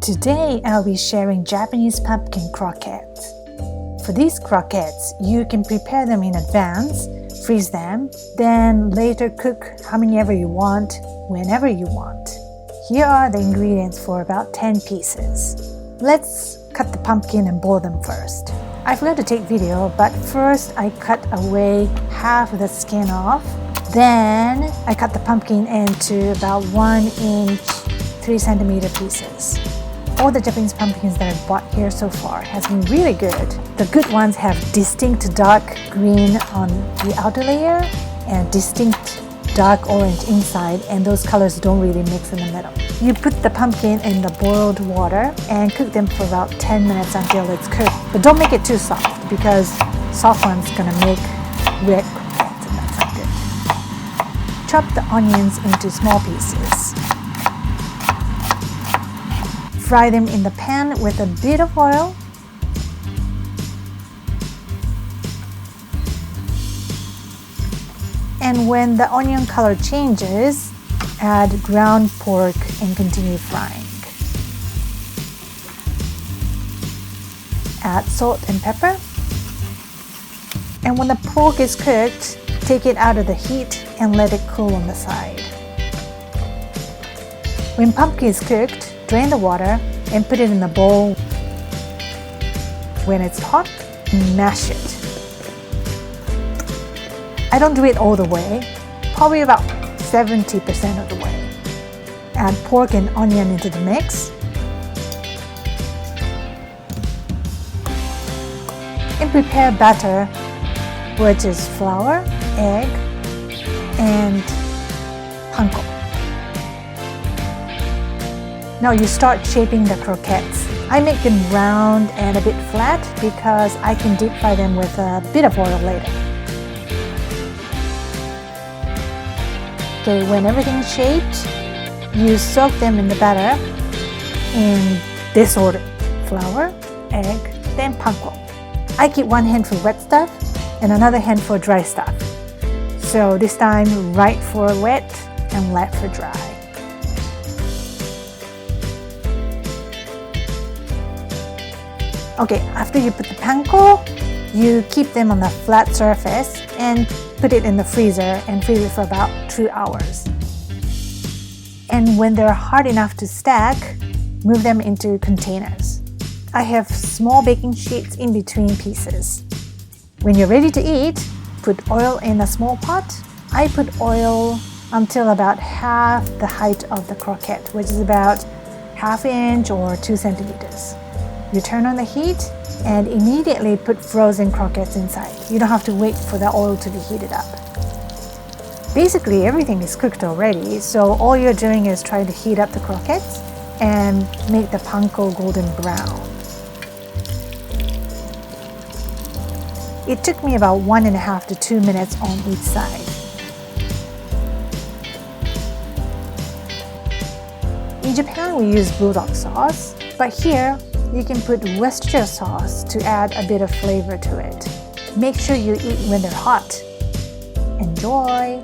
Today I'll be sharing Japanese pumpkin croquettes. For these croquettes, you can prepare them in advance, freeze them, then later cook how many ever you want, whenever you want. Here are the ingredients for about 10 pieces. Let's cut the pumpkin and boil them first. I forgot to take video, but first I cut away half of the skin off. Then I cut the pumpkin into about 1 inch, 3 centimeter pieces. All the Japanese pumpkins that I've bought here so far has been really good. The good ones have distinct dark green on the outer layer and distinct dark orange inside, and those colors don't really mix in the middle. You put the pumpkin in the boiled water and cook them for about 10 minutes until it's cooked. But don't make it too soft because soft one's gonna make red croquettes and that's not good. Chop the onions into small pieces. Fry them in the pan with a bit of oil. And when the onion color changes, add ground pork and continue frying. Add salt and pepper. And when the pork is cooked, take it out of the heat and let it cool on the side. When pumpkin is cooked, drain the water and put it in a bowl. When it's hot, mash it. I don't do it all the way, probably about 70% of the way. Add pork and onion into the mix. And prepare batter, which is flour, egg, and panko. Now you start shaping the croquettes. I make them round and a bit flat because I can deep fry them with a bit of oil later. Okay, when everything's shaped, you soak them in the batter in this order: flour, egg, then panko. I keep one hand for wet stuff and another hand for dry stuff. So this time, right for wet and left for dry. Okay, after you put the panko, you keep them on the flat surface and put it in the freezer and freeze it for about 2 hours. And when they're hard enough to stack, move them into containers. I have small baking sheets in between pieces. When you're ready to eat, put oil in a small pot. I put oil until about half the height of the croquette, which is about ½ inch or 2 centimeters. You turn on the heat and immediately put frozen croquettes inside. You don't have to wait for the oil to be heated up. Basically, everything is cooked already, so all you're doing is trying to heat up the croquettes and make the panko golden brown. It took me about 1.5 to 2 minutes on each side. In Japan, we use bulldog sauce, but here you can put Worcestershire sauce to add a bit of flavor to it. Make sure you eat when they're hot. Enjoy!